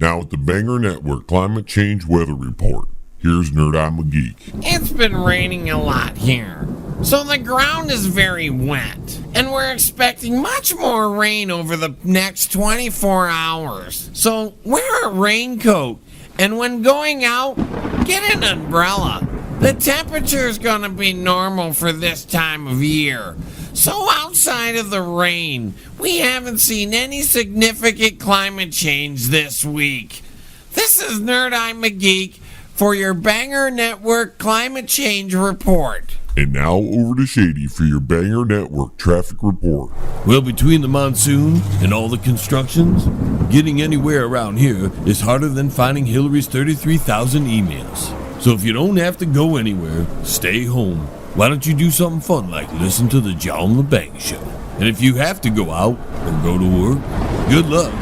Now with the Banger Network Climate Change Weather Report, here's Nerd I'm a Geek. It's been raining a lot here, so the ground is very wet, and we're expecting much more rain over the next 24 hours. So wear a raincoat, and when going out, get an umbrella. The temperature is going to be normal for this time of year. So outside of the rain, we haven't seen any significant climate change this week. This is Nerd I'm a Geek for your Banger Network Climate Change Report. And now over to Shady for your Banger Network Traffic Report. Well, between the monsoon and all the constructions, getting anywhere around here is harder than finding Hillary's 33,000 emails. So if you don't have to go anywhere, stay home. Why don't you do something fun like listen to the John Lebang Show? And if you have to go out or go to work, good luck,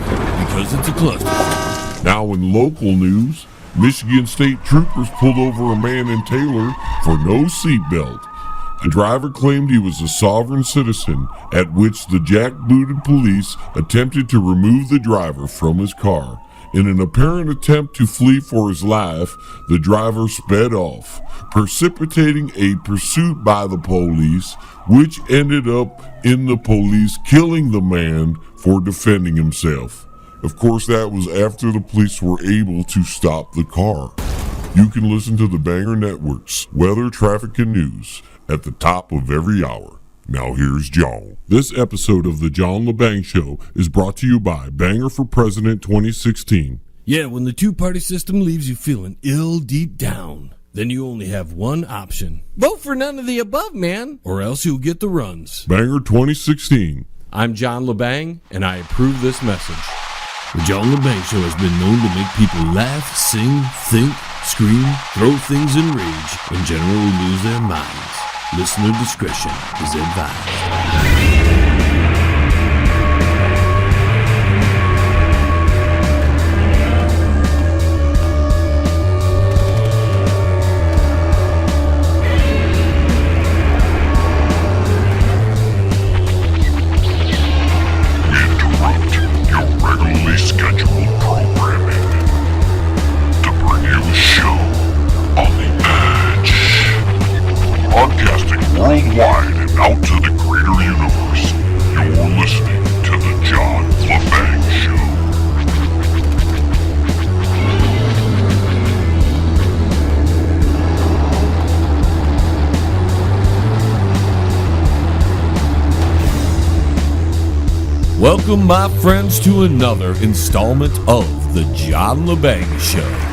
because it's a cluster. Now in local news, Michigan State troopers pulled over a man in Taylor for no seatbelt. The driver claimed he was a sovereign citizen, at which the jackbooted police attempted to remove the driver from his car. In an apparent attempt to flee for his life, the driver sped off, precipitating a pursuit by the police, which ended up in the police killing the man for defending himself. Of course, that was after the police were able to stop the car. You can listen to the Banger Network's weather, traffic, and news at the top of every hour. Now here's John. This episode of the John Lebang Show is brought to you by Banger for President 2016. Yeah, when the two-party system leaves you feeling ill deep down, then you only have one option. Vote for none of the above, man, or else you'll get the runs. Banger 2016. I'm John Lebang, and I approve this message. The John Lebang Show has been known to make people laugh, sing, think, scream, throw things in rage, and generally lose their minds. Listener discretion is advised. Worldwide and out to the greater universe, you're listening to the John Lebang Show. Welcome, my friends, to another installment of the John Lebang Show.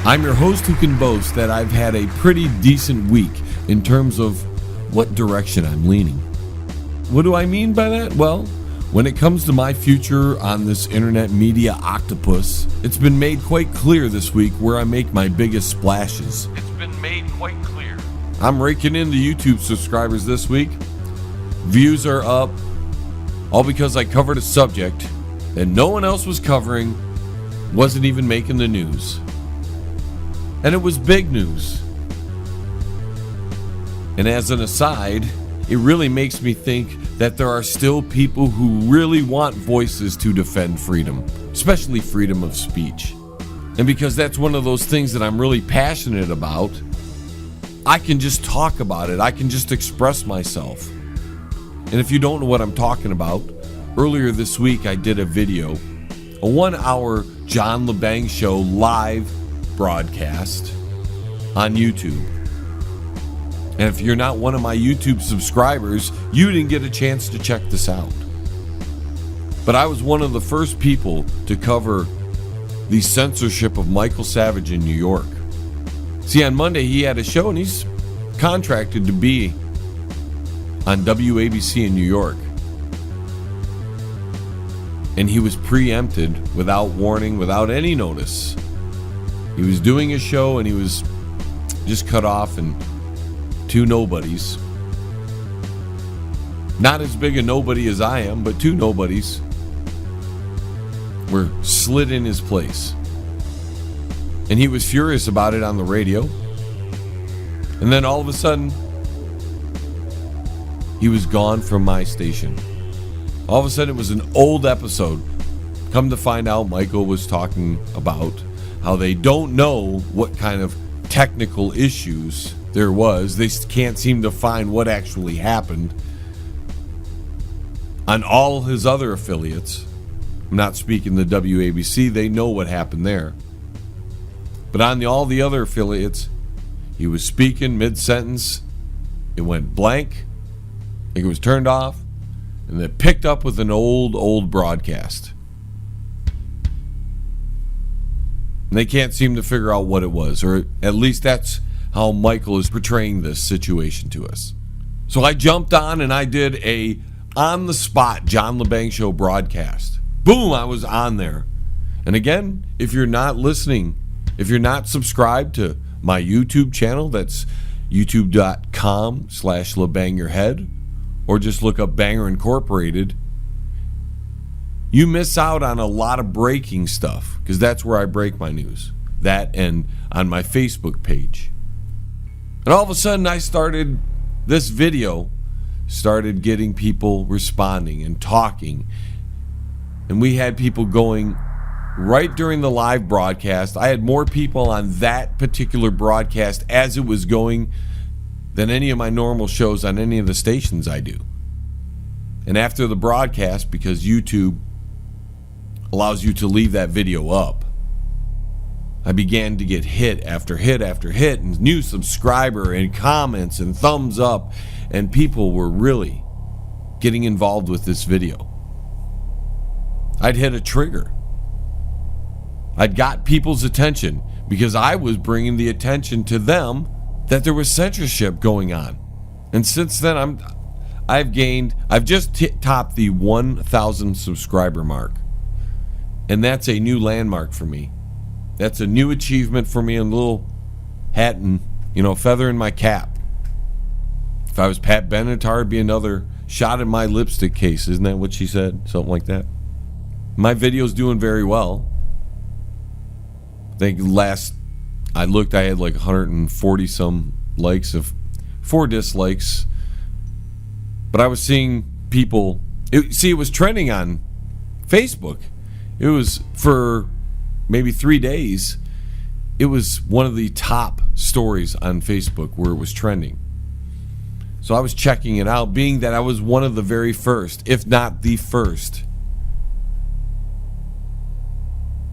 I'm your host who can boast that I've had a pretty decent week in terms of what direction I'm leaning. What do I mean by that? Well, when it comes to my future on this internet media octopus, it's been made quite clear this week where I make my biggest splashes. It's been made quite clear. I'm raking in the YouTube subscribers this week. Views are up, all because I covered a subject that no one else was covering, wasn't even making the news. And it was big news. And as an aside, it really makes me think that there are still people who really want voices to defend freedom, especially freedom of speech. And because that's one of those things that I'm really passionate about, I can just talk about it. I can just express myself. And if you don't know what I'm talking about, earlier this week I did a video, a 1-hour John Lebang Show live broadcast on YouTube. And if you're not one of my YouTube subscribers, you didn't get a chance to check this out. But I was one of the first people to cover the censorship of Michael Savage in New York. See, on Monday he had a show and he's contracted to be on WABC in New York. And he was preempted without warning, without any notice. He was doing a show and he was just cut off, and two nobodies. Not as big a nobody as I am, but two nobodies were slid in his place. And he was furious about it on the radio. And then all of a sudden, he was gone from my station. All of a sudden, it was an old episode Come to find out, Michael was talking about how they don't know what kind of technical issues there was. They can't seem to find what actually happened on all his other affiliates. I'm not speaking the WABC. They know what happened there. But on all the other affiliates, he was speaking mid-sentence. It went blank. It was turned off. And it picked up with an old broadcast. And they can't seem to figure out what it was. Or at least that's how Michael is portraying this situation to us. So I jumped on and I did a on-the-spot John Lebang Show broadcast. Boom, I was on there. And again, if you're not listening, if you're not subscribed to my YouTube channel, that's youtube.com/LebangYourHead, or just look up Banger Incorporated, you miss out on a lot of breaking stuff, because that's where I break my news. That and on my Facebook page. And all of a sudden I started this video, started getting people responding and talking. And we had people going right during the live broadcast. I had more people on that particular broadcast as it was going than any of my normal shows on any of the stations I do. And after the broadcast, because YouTube allows you to leave that video up, I began to get hit after hit after hit, and new subscriber and comments and thumbs up, and people were really getting involved with this video. I'd hit a trigger. I'd got people's attention because I was bringing the attention to them that there was censorship going on. And since then, I've just topped the 1,000 subscriber mark. And that's a new landmark for me. That's a new achievement for me, and a little hat and, feather in my cap. If I was Pat Benatar, it'd be another shot in my lipstick case. Isn't that what she said? Something like that. My video's doing very well. I think last I looked, I had like 140 some likes, of 4 dislikes. But I was seeing people, it was trending on Facebook. It was for maybe 3 days. It was one of the top stories on Facebook where it was trending. So I was checking it out, being that I was one of the very first, if not the first,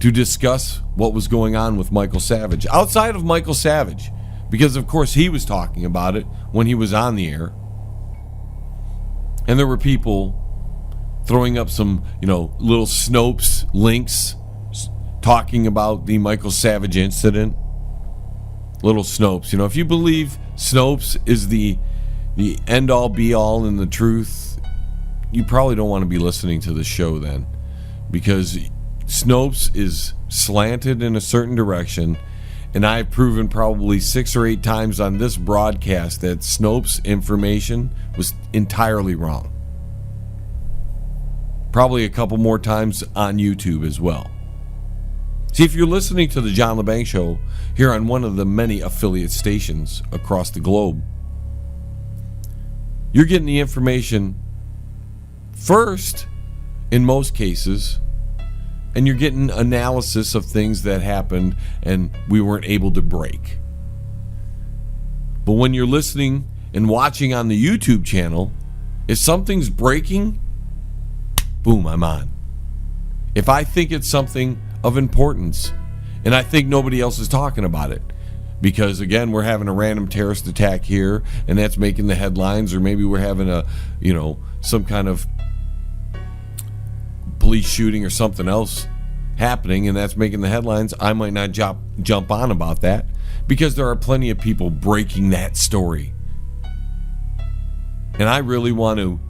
to discuss what was going on with Michael Savage. Outside of Michael Savage, because of course he was talking about it when he was on the air. And there were people throwing up some, little Snopes links talking about the Michael Savage incident. Little Snopes. If you believe Snopes is the end all be all and the truth, you probably don't want to be listening to the show then, because Snopes is slanted in a certain direction, and I've proven probably 6 or 8 times on this broadcast that Snopes' information was entirely wrong. Probably a couple more times on YouTube as well. See, if you're listening to the John Lebang Show here on one of the many affiliate stations across the globe, you're getting the information first in most cases, and you're getting analysis of things that happened and we weren't able to break. But when you're listening and watching on the YouTube channel, if something's breaking, boom, I'm on. If I think it's something of importance, and I think nobody else is talking about it, because again, we're having a random terrorist attack here, and that's making the headlines, or maybe we're having a, some kind of police shooting or something else happening, and that's making the headlines, I might not jump on about that, because there are plenty of people breaking that story. And I really want to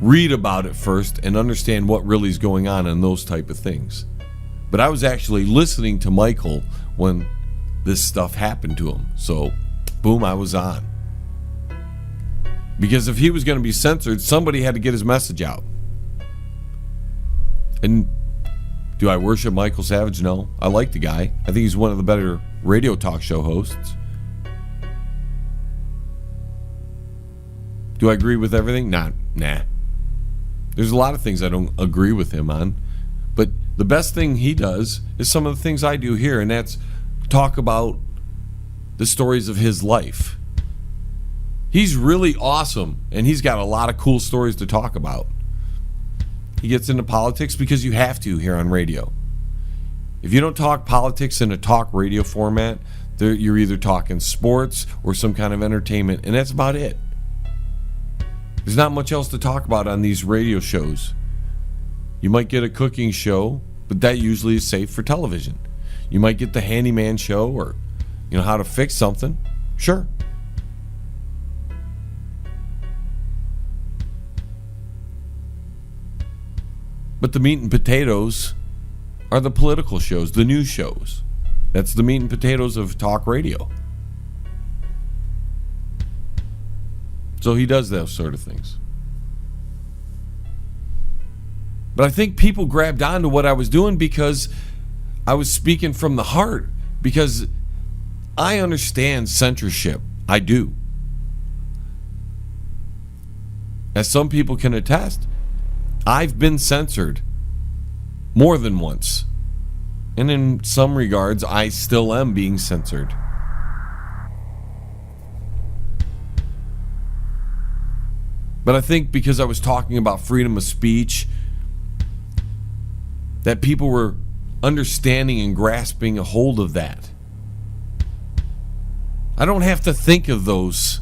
read about it first and understand what really is going on and those type of things. But I was actually listening to Michael when this stuff happened to him. So, boom, I was on. Because if he was going to be censored, somebody had to get his message out. And do I worship Michael Savage? No. I like the guy. I think he's one of the better radio talk show hosts. Do I agree with everything? Nah. There's a lot of things I don't agree with him on. But The best thing he does is some of the things I do here, and that's talk about the stories of his life. He's really awesome, and he's got a lot of cool stories to talk about. He gets into politics because you have to here on radio. If you don't talk politics in a talk radio format, you're either talking sports or some kind of entertainment, and that's about it. There's not much else to talk about on these radio shows. You might get a cooking show, but that usually is safe for television. You might get the handyman show or, how to fix something. Sure. But the meat and potatoes are the political shows, the news shows. That's the meat and potatoes of talk radio. So he does those sort of things. But I think people grabbed onto what I was doing because I was speaking from the heart. Because I understand censorship. I do. As some people can attest, I've been censored more than once. And in some regards, I still am being censored. But I think because I was talking about freedom of speech, that people were understanding and grasping a hold of that. I don't have to think of those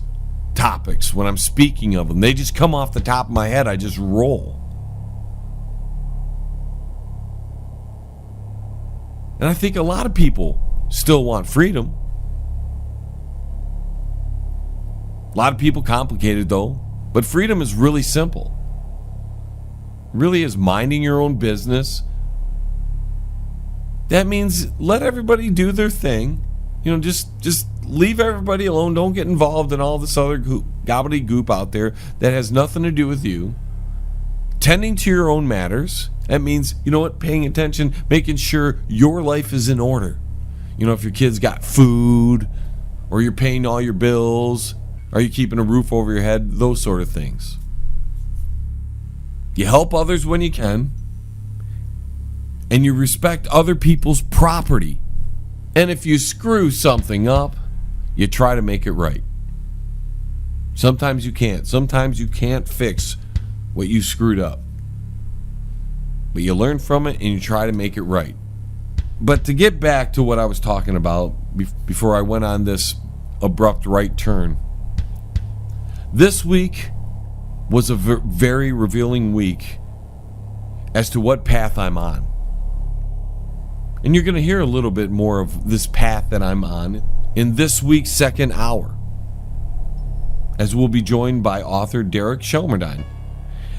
topics when I'm speaking of them. They just come off the top of my head. I just roll. And I think a lot of people still want freedom. A lot of people complicate it though. But freedom is really simple. It really is minding your own business. That means let everybody do their thing. Just leave everybody alone. Don't get involved in all this other gobbledygook out there that has nothing to do with you. Tending to your own matters. That means, paying attention, making sure your life is in order. If your kids got food, or you're paying all your bills, are you keeping a roof over your head? Those sort of things. You help others when you can, and you respect other people's property. And if you screw something up, you try to make it right. Sometimes you can't. Sometimes you can't fix what you screwed up. But you learn from it and you try to make it right. But to get back to what I was talking about before I went on this abrupt right turn, this week was a very revealing week as to what path I'm on. And you're going to hear a little bit more of this path that I'm on in this week's second hour, as we'll be joined by author Derek Shelmerdine.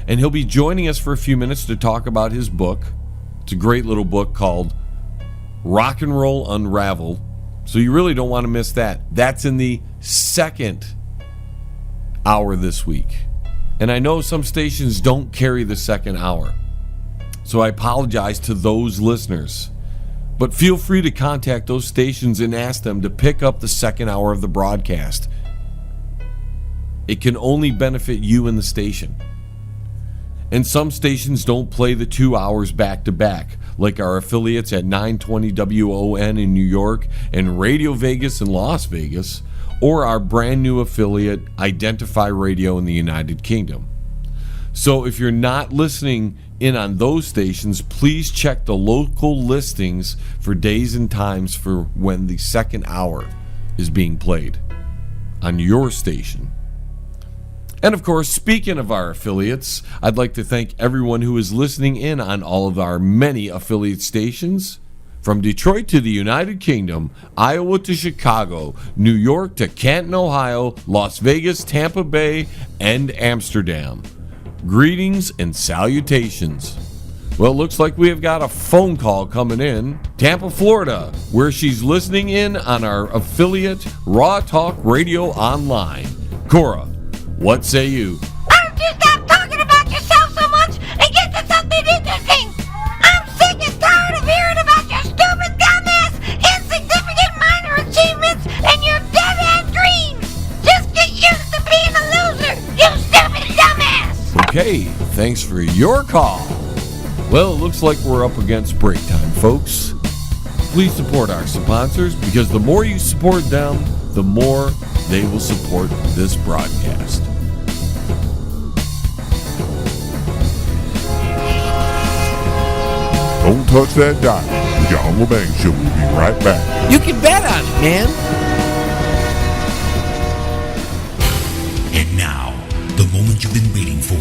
And he'll be joining us for a few minutes to talk about his book. It's a great little book called Rock and Roll Unraveled. So you really don't want to miss that. That's in the second hour this week. And I know some stations don't carry the second hour. So I apologize to those listeners. But feel free to contact those stations and ask them to pick up the second hour of the broadcast. It can only benefit you and the station. And some stations don't play the 2 hours back to back, like our affiliates at 920 WON in New York and Radio Vegas in Las Vegas, or our brand new affiliate, Identify Radio in the United Kingdom. So if you're not listening in on those stations, please check the local listings for days and times for when the second hour is being played on your station. And of course, speaking of our affiliates, I'd like to thank everyone who is listening in on all of our many affiliate stations. From Detroit to the United Kingdom, Iowa to Chicago, New York to Canton, Ohio, Las Vegas, Tampa Bay, and Amsterdam. Greetings and salutations. Well, it looks like we have got a phone call coming in. Tampa, Florida, where she's listening in on our affiliate, Raw Talk Radio Online. Cora, what say you? Why don't you stop talking about yourself so much and get to something interesting? I'm sick and tired of hearing about your stupid, dumbass, insignificant minor achievements and your dead-end dreams. Just get used to being a loser, you stupid dumbass. Okay, thanks for your call. Well, it looks like we're up against break time, folks. Please support our sponsors, because the more you support them, the more they will support this broadcast. Don't touch that dial. The John Lebang Show will be right back. You can bet on it, man. And now, the moment you've been waiting for.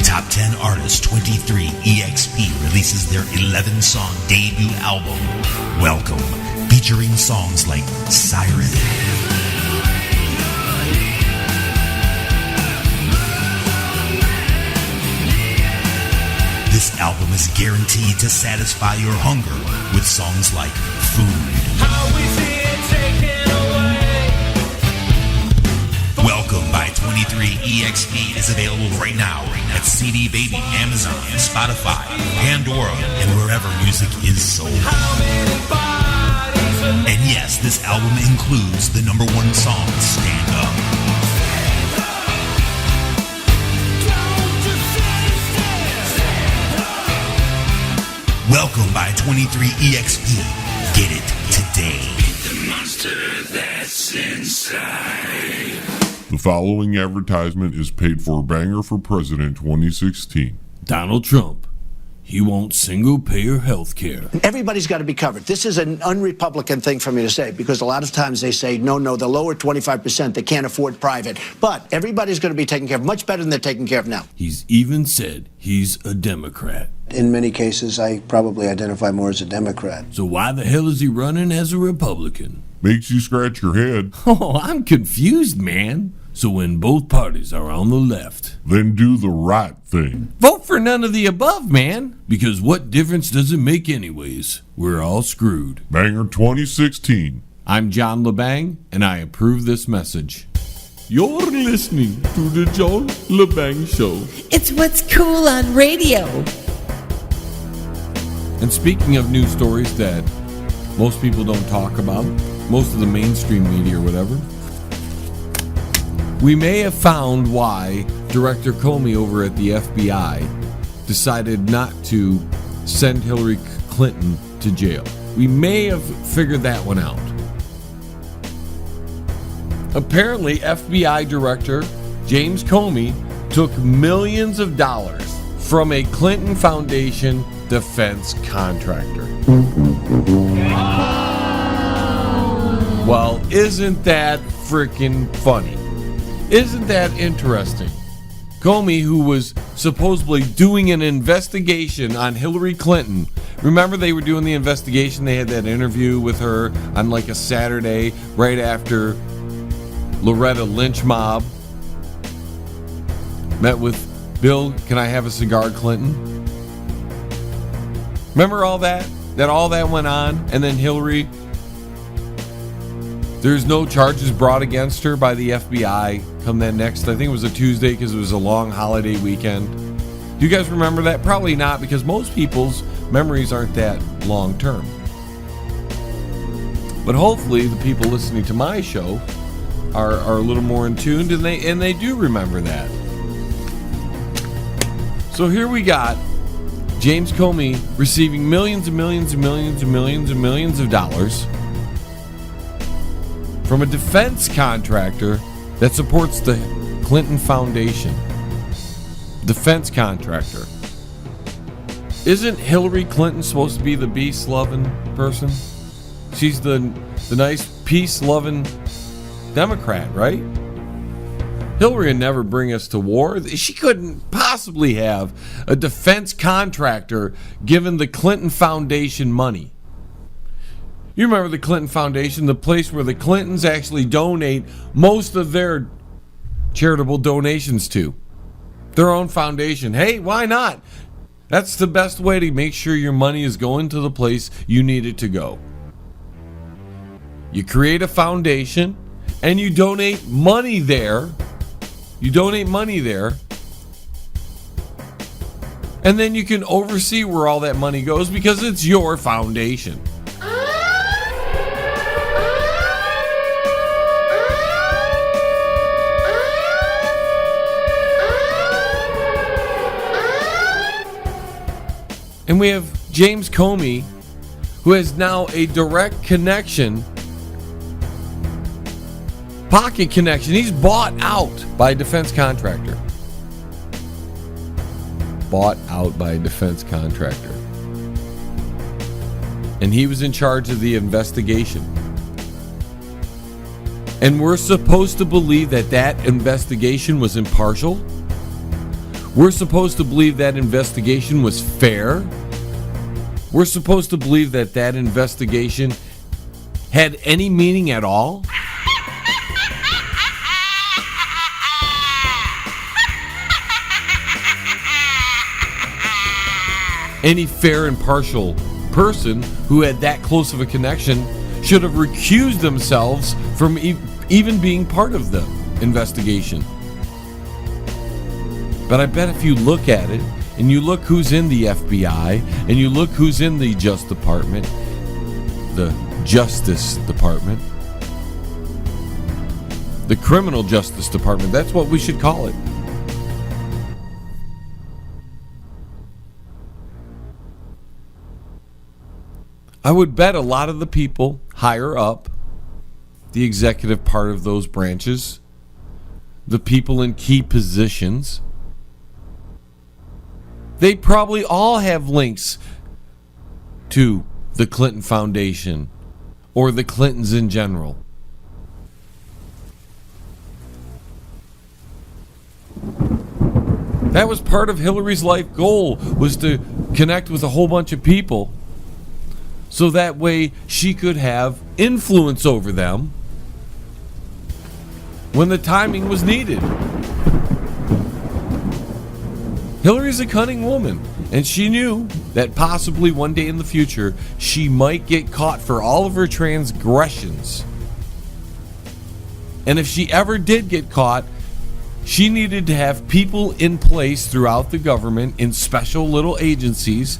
Top 10 Artists 23 EXP releases their 11-song debut album, Welcome, featuring songs like Siren, This album is guaranteed to satisfy your hunger with songs like Food. Welcome by 23 EXP is available right now at CD Baby, Amazon, Spotify, Pandora, and wherever music is sold. And yes, this album includes the number one song, Stand Up. Welcome by 23 EXP. Get it today. The monster that's inside. The following advertisement is paid for Banger for President 2016. Donald Trump. He wants single-payer health care. Everybody's got to be covered. This is an un-Republican thing for me to say, because a lot of times they say, no, the lower 25%, they can't afford private. But everybody's going to be taken care of much better than they're taken care of now. He's even said he's a Democrat. In many cases, I probably identify more as a Democrat. So why the hell is he running as a Republican? Makes you scratch your head. Oh, I'm confused, man. So when both parties are on the left, Then do the right thing. vote for none of the above, man. Because what difference does it make anyways? We're all screwed. Banger 2016. I'm John Lebang, and I approve this message. You're listening to the John Lebang Show. It's what's cool on radio. And speaking of news stories that most people don't talk about, most of the mainstream media or whatever, we may have found why Director Comey over at the FBI decided not to send Hillary Clinton to jail. We may have figured that one out. Apparently, FBI Director James Comey took millions of dollars from a Clinton Foundation defense contractor. Well, isn't that freaking funny? Isn't that interesting? Comey, who was supposedly doing an investigation on Hillary Clinton. Remember, they were doing the investigation. They had that interview with her on like a Saturday right after Loretta Lynch mob. Met with Bill, can I have a cigar, Clinton? Remember all that? All that went on, and then Hillary, there's no charges brought against her by the FBI come that next, I think it was a Tuesday because it was a long holiday weekend. Do you guys remember that? Probably not, because most people's memories aren't that long term. But hopefully the people listening to my show are a little more in tune, and they do remember that. So here we got James Comey receiving millions and millions and millions and millions and millions of dollars from a defense contractor that supports the Clinton Foundation. Defense contractor. Isn't Hillary Clinton supposed to be the peace-loving person? She's the nice peace-loving Democrat, right? Hillary would never bring us to war. She couldn't possibly have a defense contractor giving the Clinton Foundation money. You remember the Clinton Foundation, the place where the Clintons actually donate most of their charitable donations to. Their own foundation. Hey, why not? That's the best way to make sure your money is going to the place you need it to go. You create a foundation and you donate money there. And then you can oversee where all that money goes because it's your foundation. And we have James Comey, who has now a direct connection, pocket connection. He's bought out by a defense contractor. Bought out by a defense contractor. And he was in charge of the investigation. And we're supposed to believe that that investigation was impartial? We're supposed to believe that investigation was fair? We're supposed to believe that that investigation had any meaning at all? Any fair and impartial person who had that close of a connection should have recused themselves from even being part of the investigation. But I bet if you look at it, and you look who's in the FBI, and you look who's in the Justice Department, the Criminal Justice Department, that's what we should call it. I would bet a lot of the people higher up, the executive part of those branches, the people in key positions, they probably all have links to the Clinton Foundation or the Clintons in general. That was part of Hillary's life goal, was to connect with a whole bunch of people so that way she could have influence over them when the timing was needed. Hillary's a cunning woman, and she knew that possibly one day in the future she might get caught for all of her transgressions. And if she ever did get caught, she needed to have people in place throughout the government in special little agencies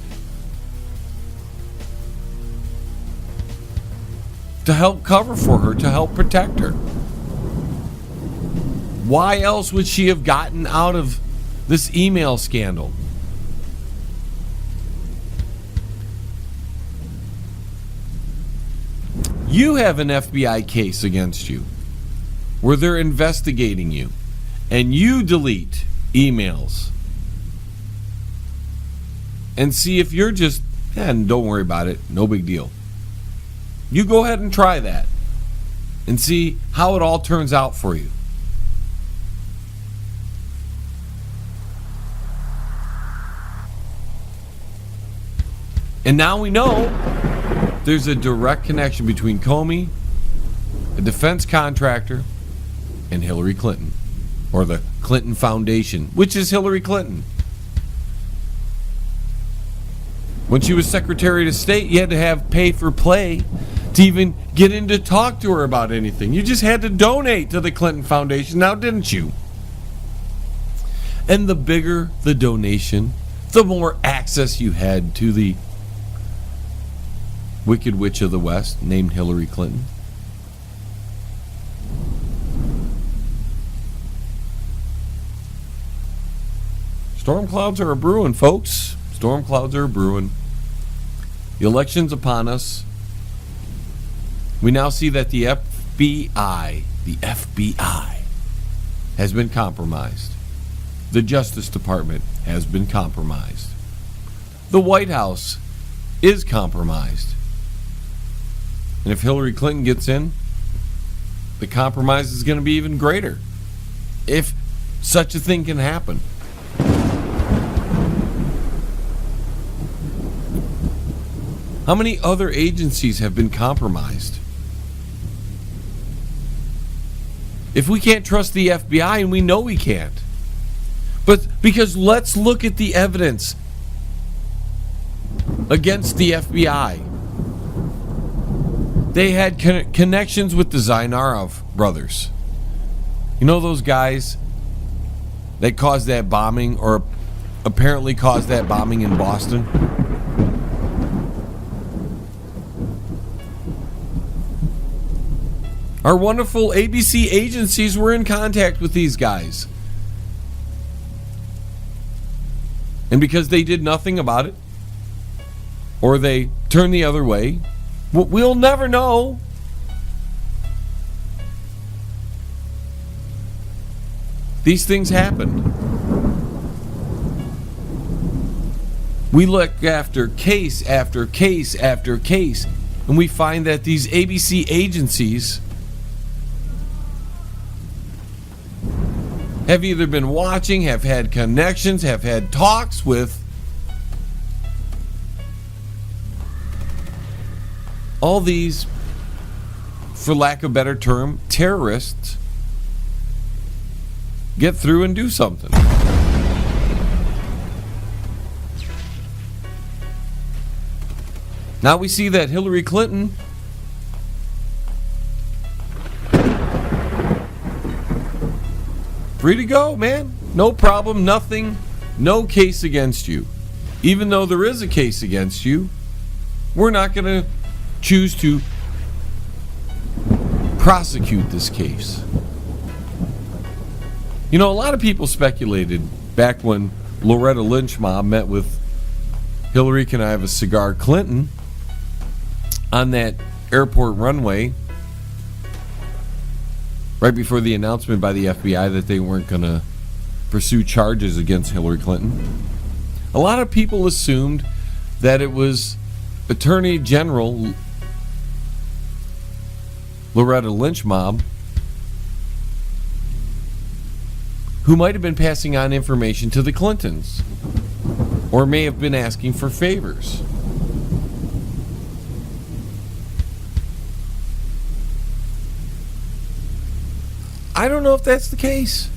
to help cover for her, to help protect her. Why else would she have gotten out of this email scandal? You have an FBI case against you where they're investigating you, and you delete emails and see if you're just, and don't worry about it, no big deal. You go ahead and try that and see how it all turns out for you. And now we know there's a direct connection between Comey, a defense contractor, and Hillary Clinton, or the Clinton Foundation, which is Hillary Clinton. When she was Secretary of State, you had to have pay for play to even get in to talk to her about anything. You just had to donate to the Clinton Foundation, now didn't you? And the bigger the donation, the more access you had to the Wicked Witch of the West named Hillary Clinton. Storm clouds are a-brewing, folks. Storm clouds are a-brewing. The election's upon us. We now see that the FBI has been compromised. The Justice Department has been compromised. The White House is compromised. And if Hillary Clinton gets in, the compromise is going to be even greater, if such a thing can happen. How many other agencies have been compromised? If we can't trust the FBI, and we know we can't, but because let's look at the evidence against the FBI. They had connections with the Zainarov brothers. You know those guys that caused that bombing, or apparently caused that bombing in Boston? Our wonderful ABC agencies were in contact with these guys. And because they did nothing about it, or they turn the other way. We'll never know. These things happen. We look after case after case after case, and we find that these ABC agencies have either been watching, have had connections, have had talks with all these, for lack of a better term, terrorists. Get through and do something. Now we see that Hillary Clinton free to go, man. No problem, nothing, no case against you. Even though there is a case against you, we're not going to choose to prosecute this case. You know, a lot of people speculated back when Loretta Lynch mob met with Hillary Can I Have a Cigar Clinton on that airport runway right before the announcement by the FBI that they weren't going to pursue charges against Hillary Clinton. A lot of people assumed that it was Attorney General Loretta Lynch mob who might have been passing on information to the Clintons, or may have been asking for favors. I don't know if that's the case.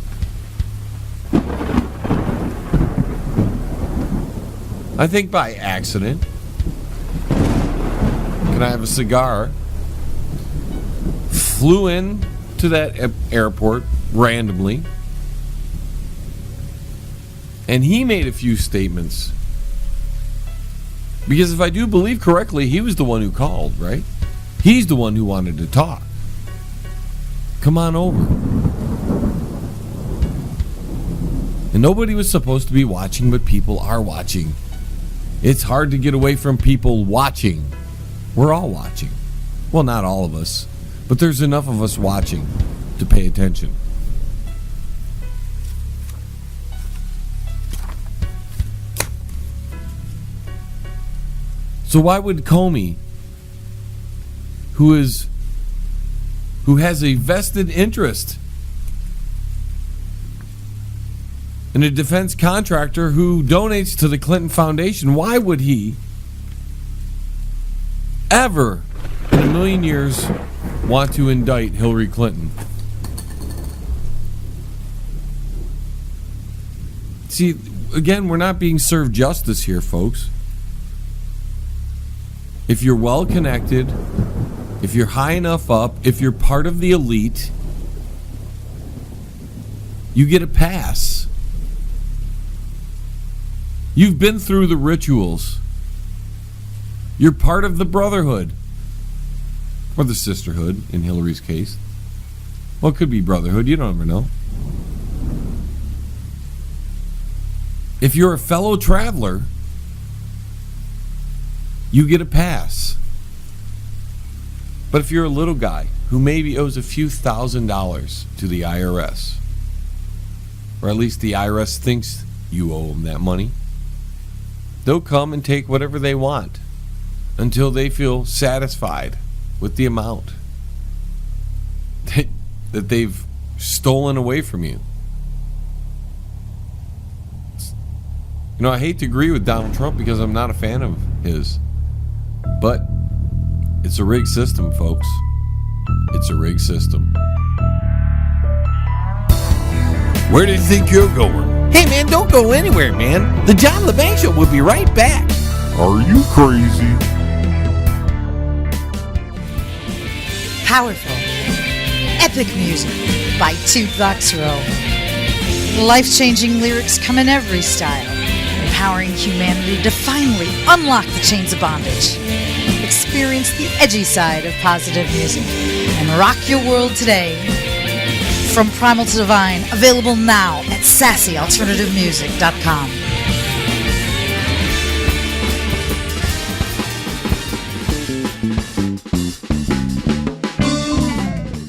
I think by accident, Can I Have a Cigar flew in to that airport randomly, and he made a few statements. Because if I do believe correctly, he was the one who called, right? He's the one who wanted to talk. Come on over. And nobody was supposed to be watching, but people are watching. It's hard to get away from people watching. We're all watching. Well, not all of us, but there's enough of us watching to pay attention. So why would Comey, who has a vested interest in a defense contractor who donates to the Clinton Foundation, why would he ever in a million years want to indict Hillary Clinton? See, again, we're not being served justice here, folks. If you're well connected, if you're high enough up, if you're part of the elite, you get a pass. You've been through the rituals. You're part of the brotherhood. Or the sisterhood, in Hillary's case. Well, it could be brotherhood, you don't ever know. If you're a fellow traveler, you get a pass. But if you're a little guy who maybe owes a few $1,000s to the IRS, or at least the IRS thinks you owe them that money, they'll come and take whatever they want until they feel satisfied with the amount that they've stolen away from you. You know, I hate to agree with Donald Trump because I'm not a fan of his. But it's a rigged system, folks. It's a rigged system. Where do you think you're going? Hey, man, don't go anywhere, man. The John Lebang Show will be right back. Are you crazy? Powerful, epic music by Toot Box Roll. Life-changing lyrics come in every style, empowering humanity to finally unlock the chains of bondage. Experience the edgy side of positive music and rock your world today. From Primal to Divine, available now at sassyalternativemusic.com.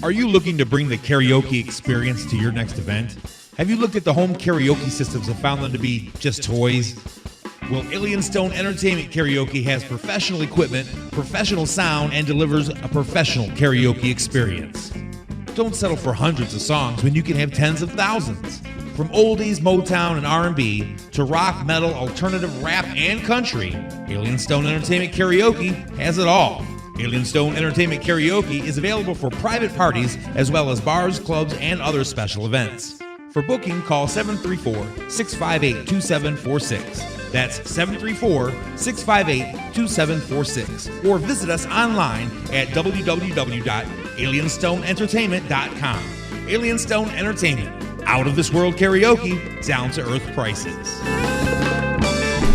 Are you looking to bring the karaoke experience to your next event? Have you looked at the home karaoke systems and found them to be just toys? Well, Alien Stone Entertainment Karaoke has professional equipment, professional sound, and delivers a professional karaoke experience. Don't settle for hundreds of songs when you can have tens of thousands. From oldies, Motown, and R&B to rock, metal, alternative, rap, and country, Alien Stone Entertainment Karaoke has it all. Alien Stone Entertainment Karaoke is available for private parties as well as bars, clubs, and other special events. For booking, call 734-658-2746. That's 734-658-2746. Or visit us online at www.alienstoneentertainment.com. Alien Stone Entertainment. Out of this world karaoke, down to earth prices.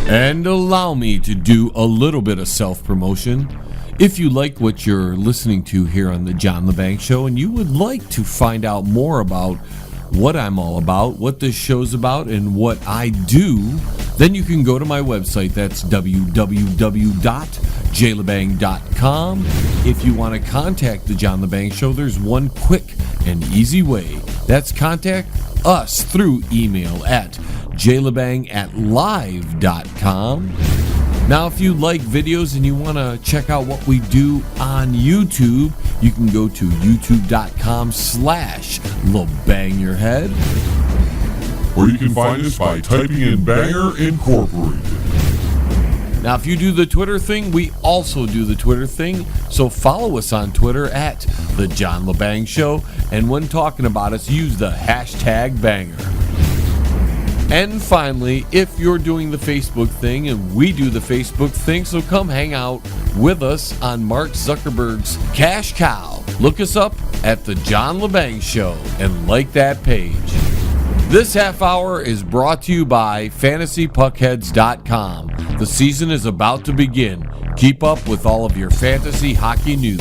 And allow me to do a little bit of self-promotion. If you like what you're listening to here on the John Lebang Show and you would like to find out more about what I'm all about, what this show's about, and what I do, then you can go to my website. That's www.jlebang.com. If you want to contact the John Lebang Show, there's one quick and easy way. That's contact us through email at jlebang@live.com. Now, if you like videos and you want to check out what we do on YouTube, you can go to youtube.com/LebangYourHead. Or you can find us by typing in Banger Incorporated. Now, if you do the Twitter thing, we also do the Twitter thing. So follow us on Twitter at The John Lebang Show. And when talking about us, use the hashtag Banger. And finally, if you're doing the Facebook thing, and we do the Facebook thing, so come hang out with us on Mark Zuckerberg's Cash Cow. Look us up at The John Lebang Show and like that page. This half hour is brought to you by FantasyPuckheads.com. The season is about to begin. Keep up with all of your fantasy hockey news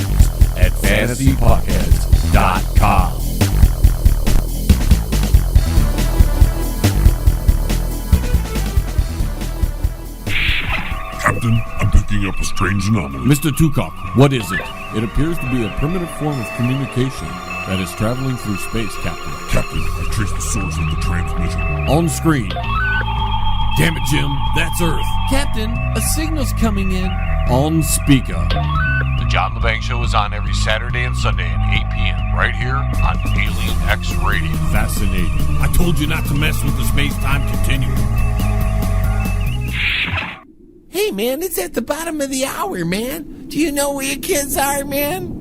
at FantasyPuckheads.com. Captain, I'm picking up a strange anomaly. Mr. Tukok, what is it? It appears to be a primitive form of communication that is traveling through space, Captain. Captain, I traced the source of the transmission. On screen. Damn it, Jim. That's Earth. Captain, a signal's coming in. On speaker. The John Lebang Show is on every Saturday and Sunday at 8 p.m. right here on Alien X Radio. Fascinating. I told you not to mess with the space-time continuum. Hey, man, it's at the bottom of the hour, man. Do you know where your kids are, man?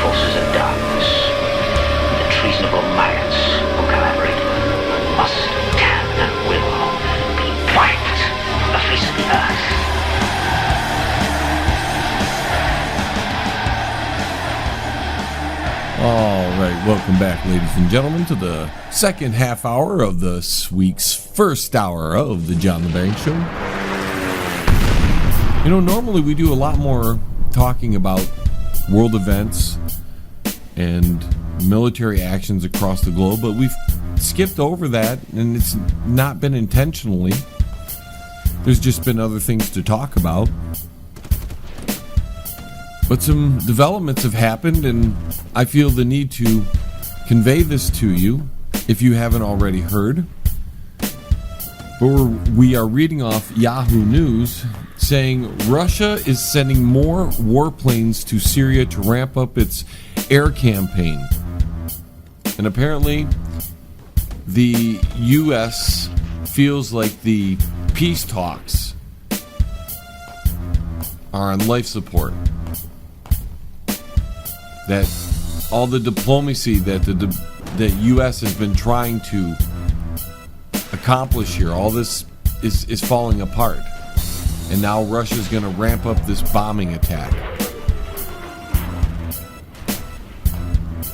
Forces of darkness, the treasonable minds who collaborate must, can, and will be wiped from the face of the earth. All right, welcome back, ladies and gentlemen, to the second half hour of this week's first hour of the John Lebang Show. You know, normally we do a lot more talking about world events and military actions across the globe, but we've skipped over that, and it's not been intentionally. There's just been other things to talk about. But some developments have happened, and I feel the need to convey this to you if you haven't already heard. But we are reading off Yahoo News saying Russia is sending more warplanes to Syria to ramp up its air campaign. And apparently, the U.S. feels like the peace talks are on life support. That all the diplomacy that the U.S. has been trying to accomplish here, all this is falling apart. And now Russia's going to ramp up this bombing attack.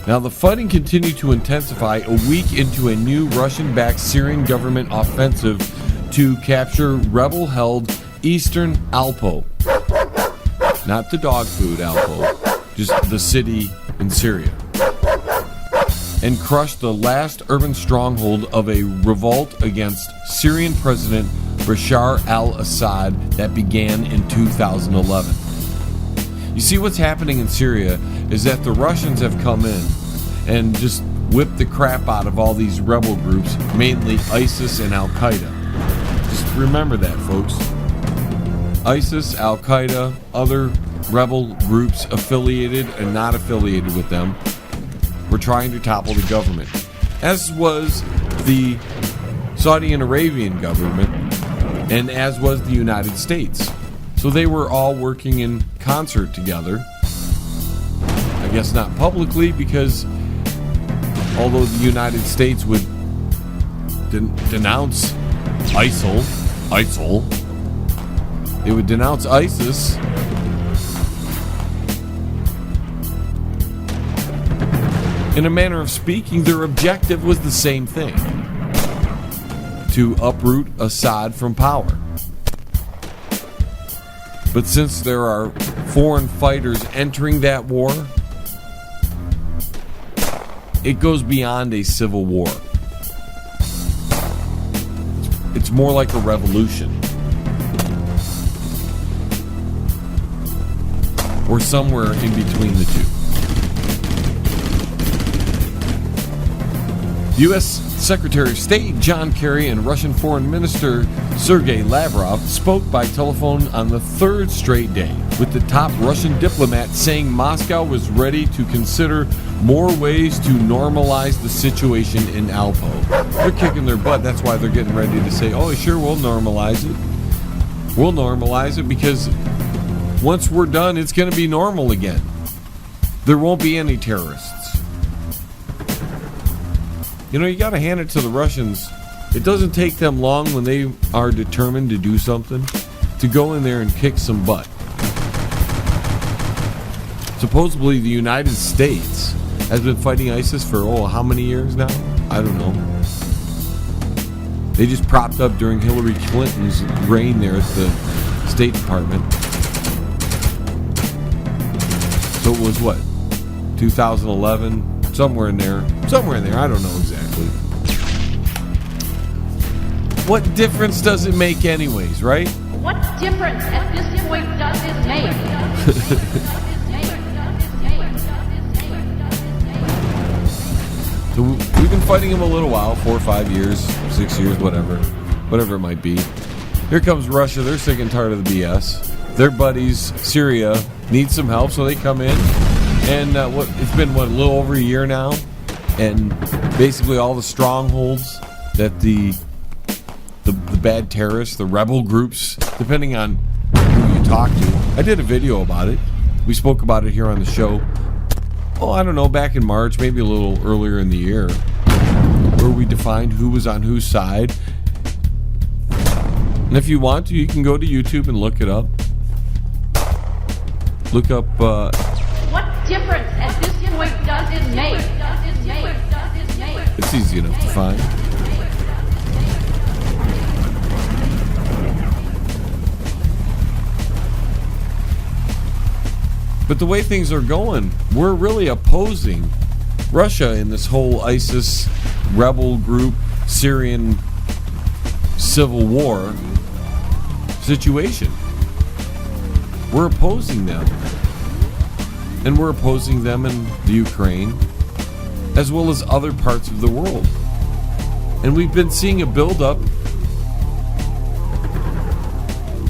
Now the fighting continued to intensify a week into a new Russian-backed Syrian government offensive to capture rebel-held eastern Aleppo. Not the dog food Aleppo. just the city in Syria, and crushed the last urban stronghold of a revolt against Syrian President Bashar al-Assad that began in 2011. You see, what's happening in Syria is that the Russians have come in and just whipped the crap out of all these rebel groups, mainly ISIS and Al-Qaeda. Just remember that, folks. ISIS, Al-Qaeda, other rebel groups affiliated and not affiliated with them were trying to topple the government, as was the Saudi and Arabian government, and as was the United States. So they were all working in concert together. I guess not publicly, because although the United States would denounce ISIL, they would denounce ISIS. In a manner of speaking, their objective was the same thing: to uproot Assad from power. But since there are foreign fighters entering that war, it goes beyond a civil war. It's more like a revolution, or somewhere in between the two. U.S. Secretary of State John Kerry and Russian Foreign Minister Sergei Lavrov spoke by telephone on the third straight day, with the top Russian diplomat saying Moscow was ready to consider more ways to normalize the situation in Aleppo. They're kicking their butt. That's why they're getting ready to say, oh, sure, we'll normalize it. We'll normalize it because once we're done, it's going to be normal again. There won't be any terrorists. You know, you got to hand it to the Russians. It doesn't take them long when they are determined to do something to go in there and kick some butt. Supposedly, the United States has been fighting ISIS for, how many years now? I don't know. They just propped up during Hillary Clinton's reign there at the State Department. So it was what? 2011? Somewhere in there, I don't know exactly. What difference does it make anyways, right? What difference at this point does it make? So we've been fighting them a little while, 4 or 5 years, 6 years, whatever it might be. Here comes Russia, they're sick and tired of the BS. Their buddies, Syria, need some help, so they come in. And it's been, a little over a year now, and basically all the strongholds that the bad terrorists, the rebel groups, depending on who you talk to. I did a video about it. We spoke about it here on the show. I don't know, back in March, maybe a little earlier in the year, where we defined who was on whose side. And if you want to, you can go to YouTube and look it up. Look up... What difference at this point does it make? It's easy enough to find. But the way things are going, we're really opposing Russia in this whole ISIS rebel group, Syrian civil war situation. We're opposing them. And we're opposing them in the Ukraine, as well as other parts of the world. And we've been seeing a buildup,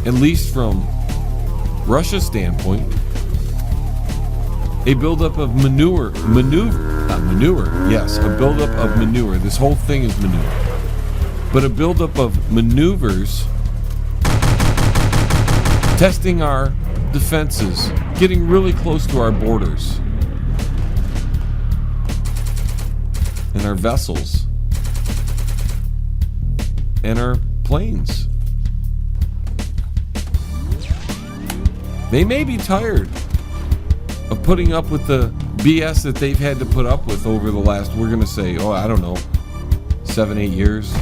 at least from Russia's standpoint, a buildup of a buildup of maneuver. This whole thing is maneuver. But a buildup of maneuvers testing our defenses, getting really close to our borders and our vessels and our planes. They may be tired of putting up with the BS that they've had to put up with over the last, we're going to say, 7-8 years.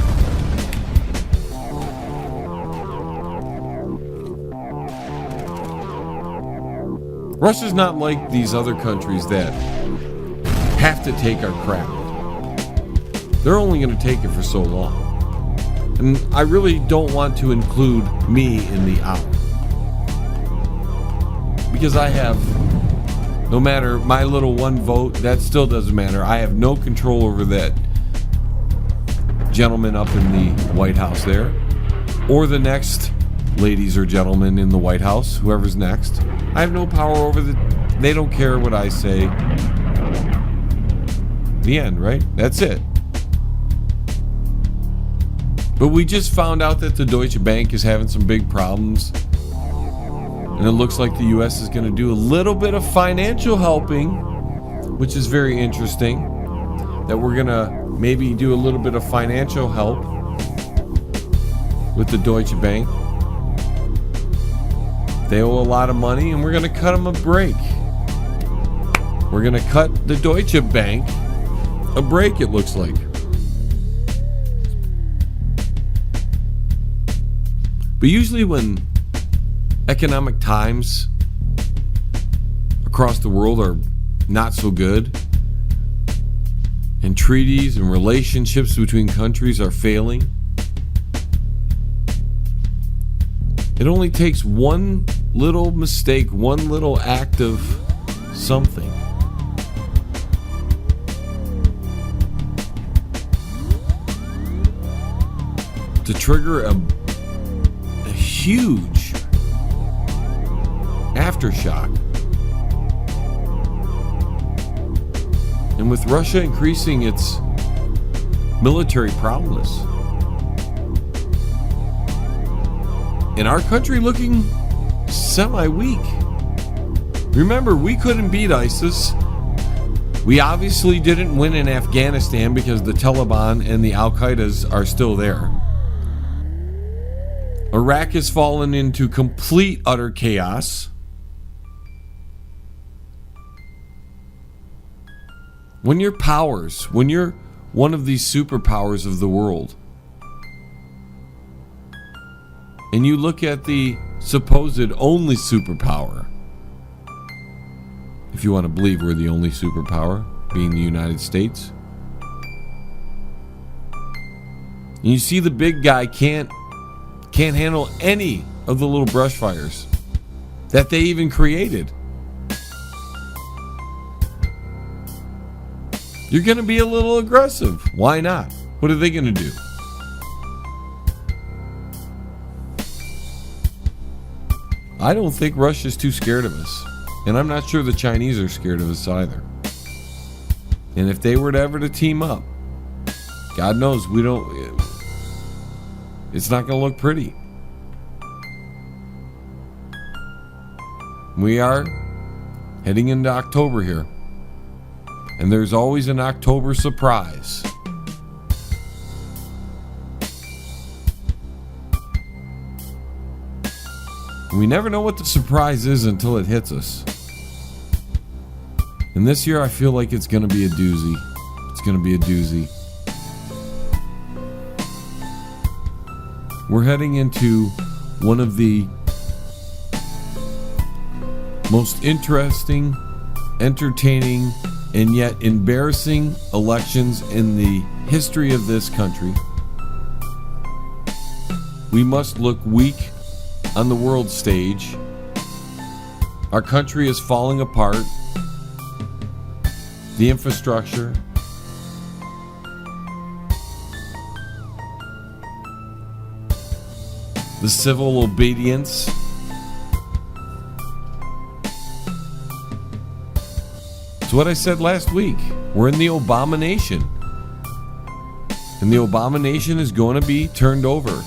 Russia's not like these other countries that have to take our crap. They're only going to take it for so long. And I really don't want to include me in the out. Because I have, no matter my little one vote, that still doesn't matter. I have no control over that gentleman up in the White House there, or the next ladies or gentlemen in the White House, whoever's next. I have no power over they don't care what I say. The end, right? That's it. But we just found out that the Deutsche Bank is having some big problems. And it looks like the U.S. is going to do a little bit of financial helping, which is very interesting. That we're going to maybe do a little bit of financial help with the Deutsche Bank. They owe a lot of money, and we're going to cut them a break. We're going to cut the Deutsche Bank a break, it looks like. But usually when economic times across the world are not so good, and treaties and relationships between countries are failing, it only takes one little mistake, one little act of something to trigger a huge aftershock. And with Russia increasing its military prowess, and our country looking semi-weak. Remember, we couldn't beat ISIS. We obviously didn't win in Afghanistan because the Taliban and the Al-Qaedas are still there. Iraq has fallen into complete, utter chaos. When you're powers, when you're one of these superpowers of the world, and you look at the supposed only superpower, if you want to believe we're the only superpower, being the United States, and you see the big guy can't handle any of the little brush fires that they even created, you're going to be a little aggressive. Why not? What are they going to do? I don't think Russia's too scared of us. And I'm not sure the Chinese are scared of us either. And if they were to ever to team up, God knows it's not going to look pretty. We are heading into October here. And there's always an October surprise. We never know what the surprise is until it hits us. And this year I feel like it's going to be a doozy. It's going to be a doozy. We're heading into one of the most interesting, entertaining, and yet embarrassing elections in the history of this country. We must look weak on the world stage. Our country is falling apart. The infrastructure, the civil obedience, it's what I said last week. We're in the abomination. And the abomination is going to be turned over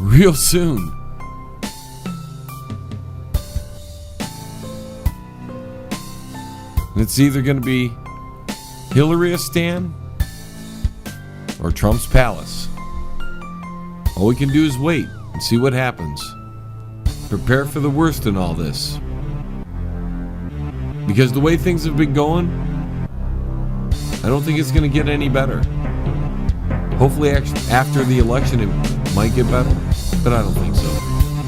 real soon. And it's either going to be Hillary-istan or Trump's palace. All we can do is wait and see what happens. Prepare for the worst in all this. Because the way things have been going, I don't think it's going to get any better. Hopefully after the election it might get better, but I don't think so.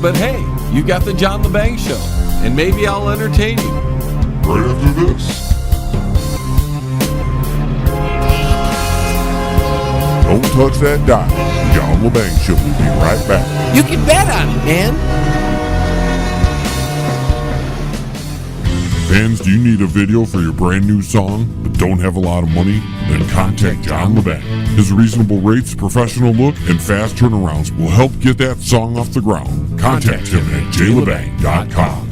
but hey, you got the John Lebang Show, and maybe I'll entertain you. Right after this. Don't touch that dial. The John Lebang Show will be right back. You can bet on it, man. Fans, do you need a video for your brand new song but don't have a lot of money? Then contact John Lebang. His reasonable rates, professional look, and fast turnarounds will help get that song off the ground. Contact him at jlebang.com.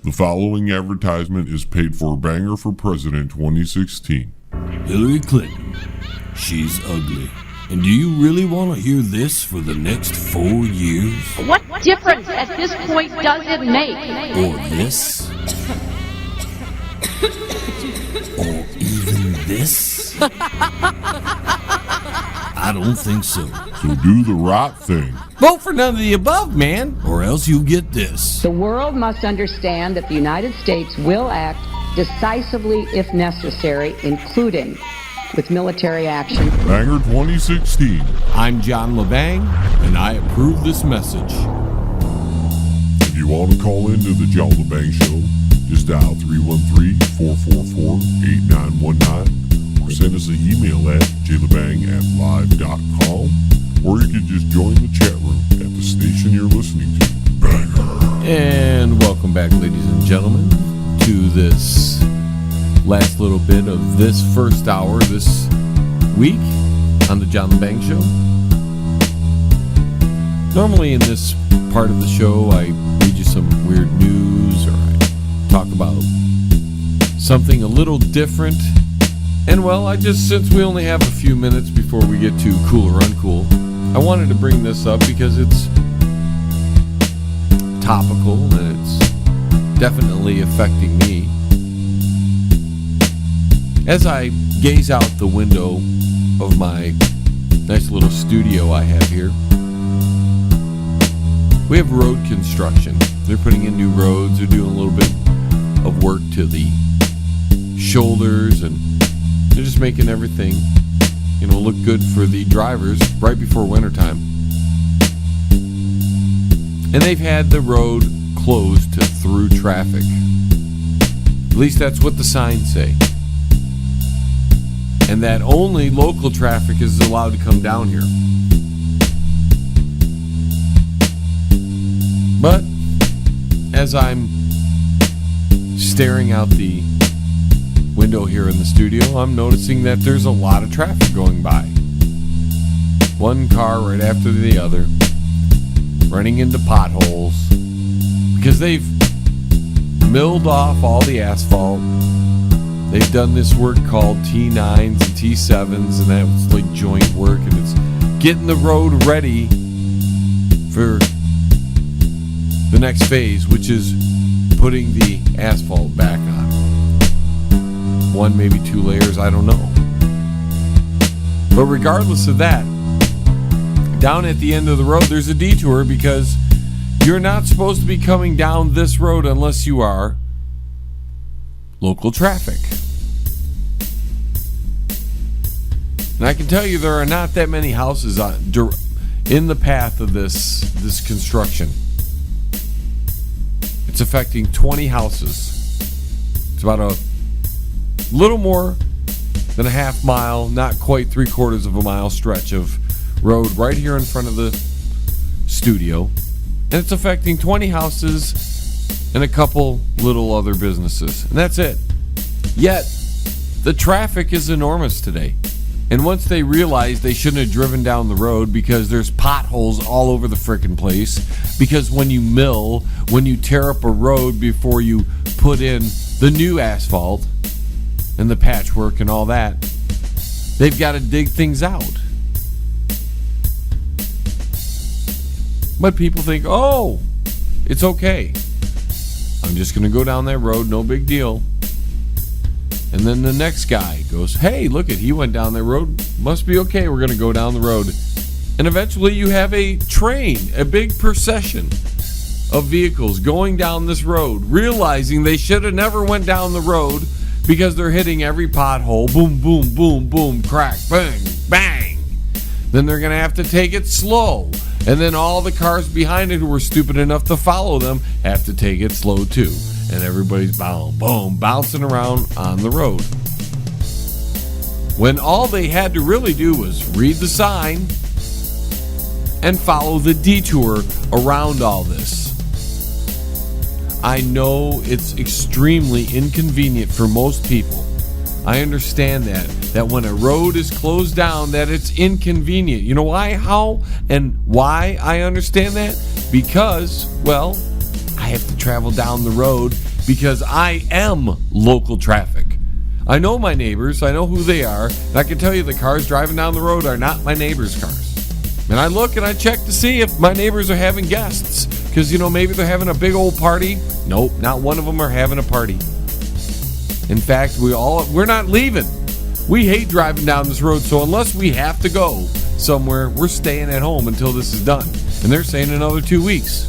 The following advertisement is paid for Banger for President 2016. Hillary Clinton, she's ugly. And do you really want to hear this for the next 4 years? What difference at this point does it make? Or this? Or even this? I don't think so. So do the right thing. Vote for none of the above, man. Or else you get this. The world must understand that the United States will act decisively if necessary, including with military action. Banger 2016. I'm John Lebang, and I approve this message. If you want to call into the John Lebang Show, just dial 313-444-8919 or send us an email at jlebang@live.com, or you can just join the chat room at the station you're listening to. Banger. And welcome back, ladies and gentlemen, to this last little bit of this first hour this week on the John Lebang Show. Normally in this part of the show, I read you some weird news or I talk about something a little different. And well, since we only have a few minutes before we get to Cool or Uncool, I wanted to bring this up because it's topical and it's definitely affecting me. As I gaze out the window of my nice little studio I have here, we have road construction. They're putting in new roads. They're doing a little bit of work to the shoulders, and they're just making everything, look good for the drivers right before wintertime. And they've had the road closed to through traffic. At least that's what the signs say. And that only local traffic is allowed to come down here. But as I'm staring out the window here in the studio, I'm noticing that there's a lot of traffic going by. One car right after the other, running into potholes, because they've milled off all the asphalt. They've done this work called T9s and T7s, and that's like joint work, and it's getting the road ready for the next phase, which is putting the asphalt back on. 1, maybe 2 layers, I don't know. But regardless of that, down at the end of the road, there's a detour because you're not supposed to be coming down this road unless you are local traffic. And I can tell you there are not that many houses in the path of this construction. It's affecting 20 houses. It's about a little more than a half mile, not quite 3/4 of a mile stretch of road right here in front of the studio. And it's affecting 20 houses and a couple little other businesses. And that's it. Yet, the traffic is enormous today. And once they realized they shouldn't have driven down the road because there's potholes all over the frickin' place, because when you mill, when you tear up a road before you put in the new asphalt and the patchwork and all that, they've got to dig things out. But people think, oh, it's okay. I'm just going to go down that road, no big deal. And then the next guy goes, hey, look he went down that road. Must be okay, we're going to go down the road. And eventually you have a train, a big procession of vehicles going down this road, realizing they should have never went down the road because they're hitting every pothole. Boom, boom, boom, boom, crack, bang, bang. Then they're going to have to take it slow. And then all the cars behind it who were stupid enough to follow them have to take it slow too. And everybody's bouncing around on the road. When all they had to really do was read the sign and follow the detour around all this. I know it's extremely inconvenient for most people. I understand that when a road is closed down, that it's inconvenient. You know why, how, and why I understand that? Because, well, I have to travel down the road because I am local traffic. I know my neighbors, I know who they are, and I can tell you the cars driving down the road are not my neighbors' cars. And I look and I check to see if my neighbors are having guests. Because, maybe they're having a big old party. Nope, not one of them are having a party. In fact, we're not leaving. We hate driving down this road, so unless we have to go somewhere, we're staying at home until this is done. And they're saying another 2 weeks.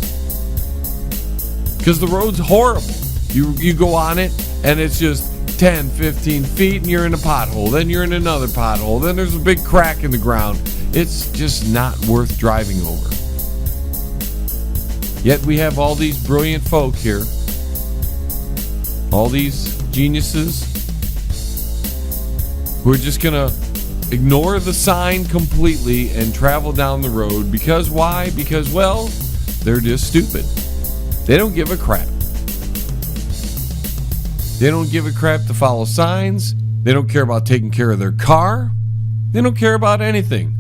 Because the road's horrible. You go on it, and it's just 10, 15 feet, and you're in a pothole. Then you're in another pothole. Then there's a big crack in the ground. It's just not worth driving over. Yet we have all these brilliant folk here. All these geniuses who are just going to ignore the sign completely and travel down the road. Because why? Because, well, they're just stupid. They don't give a crap. They don't give a crap to follow signs. They don't care about taking care of their car. They don't care about anything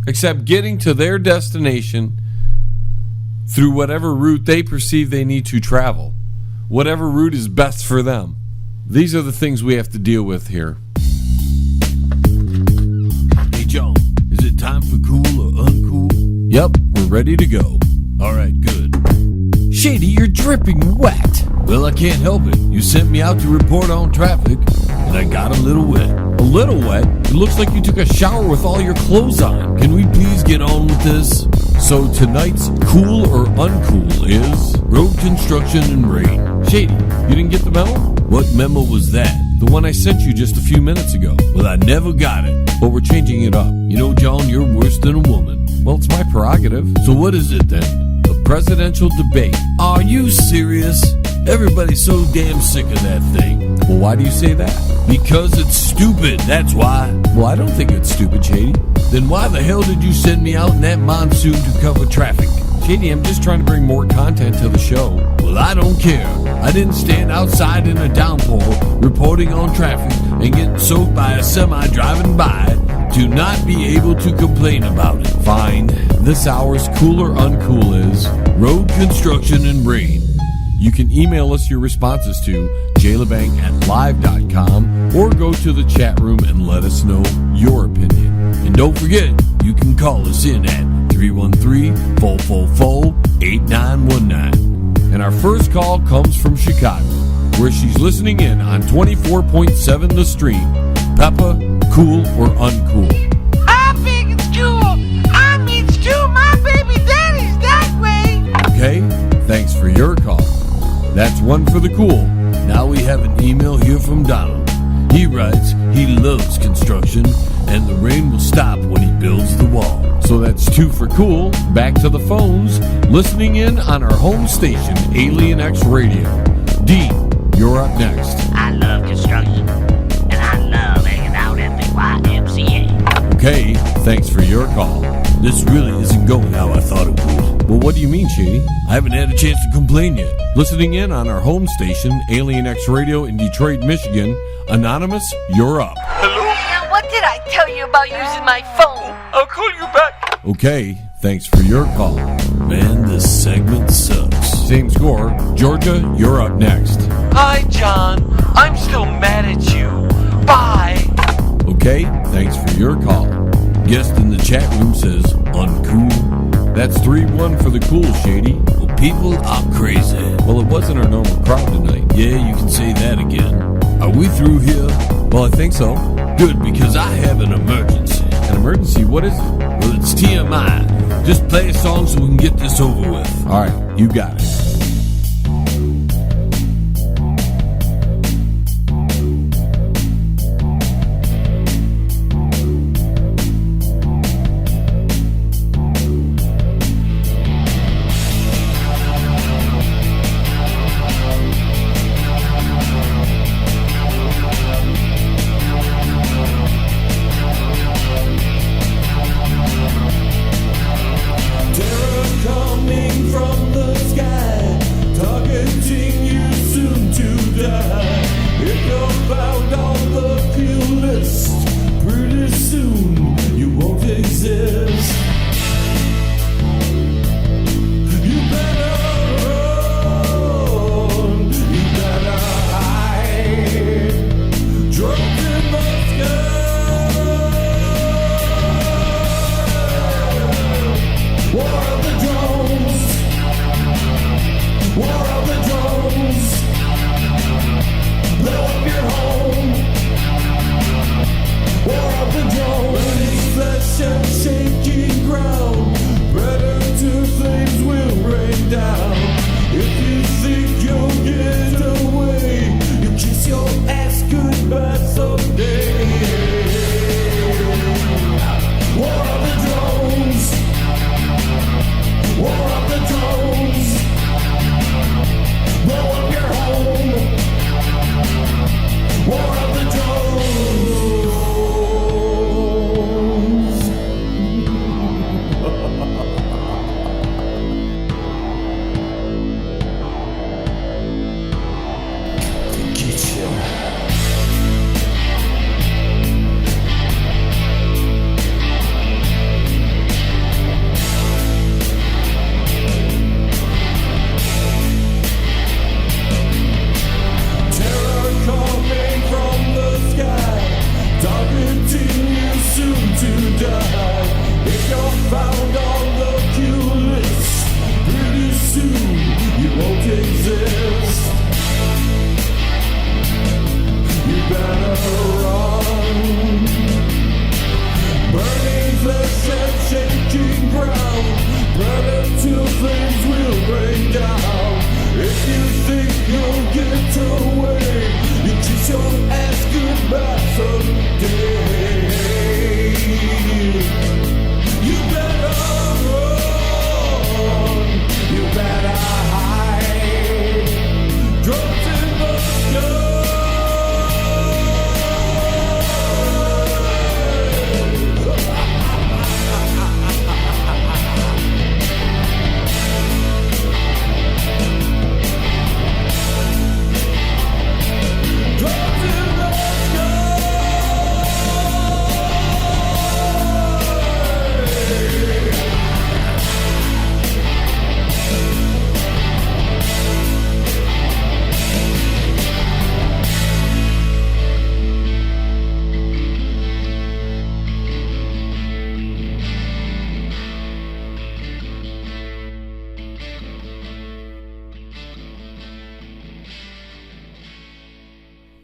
except getting to their destination through whatever route they perceive they need to travel. Whatever route is best for them. These are the things we have to deal with here. Hey, John, is it time for cool or uncool? Yep, we're ready to go. All right, good. Shady, you're dripping wet. Well, I can't help it. You sent me out to report on traffic, and I got a little wet. A little wet? It looks like you took a shower with all your clothes on. Can we please get on with this? So tonight's cool or uncool is road construction and rain. Shady, you didn't get the memo? What memo was that? The one I sent you just a few minutes ago. Well, I never got it. But we're changing it up. You know, John, you're worse than a woman. Well, it's my prerogative. So what is it then? The presidential debate. Are you serious? Everybody's so damn sick of that thing. Well, why do you say that? Because it's stupid, that's why. Well, I don't think it's stupid, Shady. Then why the hell did you send me out in that monsoon to cover traffic? Shady, I'm just trying to bring more content to the show. Well, I don't care. I didn't stand outside in a downpour reporting on traffic and getting soaked by a semi driving by to not be able to complain about it. Fine. This hour's cool or uncool is road construction and rain. You can email us your responses to jlebang@live.com or go to the chat room and let us know your opinion. And don't forget, you can call us in at 313-444-8919. And our first call comes from Chicago, where she's listening in on 24.7 The Stream. Peppa, cool or uncool? I think it's cool. I mean, Stu, my baby daddy's that way. Okay, thanks for your call. That's one for the cool. Now we have an email here from Donald. He writes he loves construction and the rain will stop when he builds the wall. So that's two for cool. Back to the phones. Listening in on our home station, Alien X Radio. Dean, you're up next. I love construction, and I love hanging out at the YMCA. Okay, thanks for your call. This really isn't going how I thought it would. Well, what do you mean, Shady? I haven't had a chance to complain yet. Listening in on our home station, Alien X Radio in Detroit, Michigan. Anonymous, you're up. Hello? Now, what did I tell you about using my phone? I'll call you back. Okay, thanks for your call. Man, this segment sucks. Same score. Georgia, you're up next. Hi, John. I'm still mad at you. Bye. Okay, thanks for your call. Guest in the chat room says, uncool. That's 3-1 for the cool, Shady. Well, people are crazy. Well, it wasn't our normal crowd tonight. Yeah, you can say that again. Are we through here? Well, I think so. Good, because I have an emergency. An emergency? What is it? Well, it's TMI. Just play a song so we can get this over with. All right, you got it.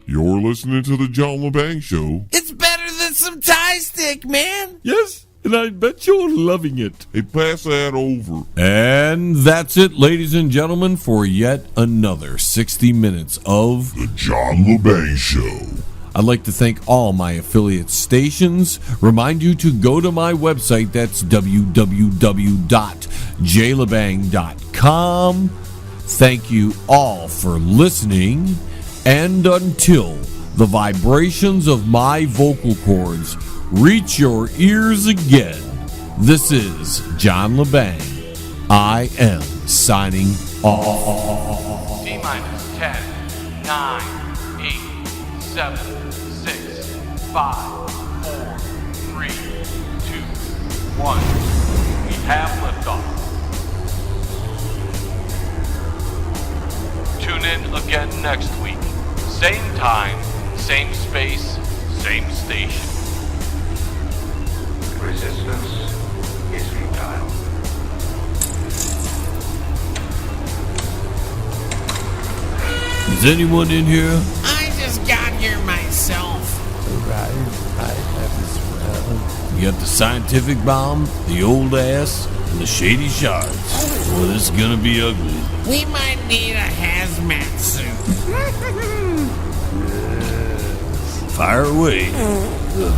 You're listening to the John Lebang Show. It's better than some Thai stick, man. Yes, and I bet you're loving it. Hey, pass that over. And that's it, ladies and gentlemen, for yet another 60 minutes of The John Lebang Show. I'd like to thank all my affiliate stations. Remind you to go to my website. That's www.jlebang.com. Thank you all for listening. And until the vibrations of my vocal cords reach your ears again, this is John Lebang. I am signing off. T-minus 10, 9, 8, 7, 6, 5, 4, 3, 2, 1. We have liftoff. Tune in again next week. Same time, same space, same station. Resistance is futile. Is anyone in here? I just got here myself. You got the scientific bomb, the old ass, and the shady shards. Well, this is gonna be ugly. We might need a hazmat suit. Fire away. Ugh.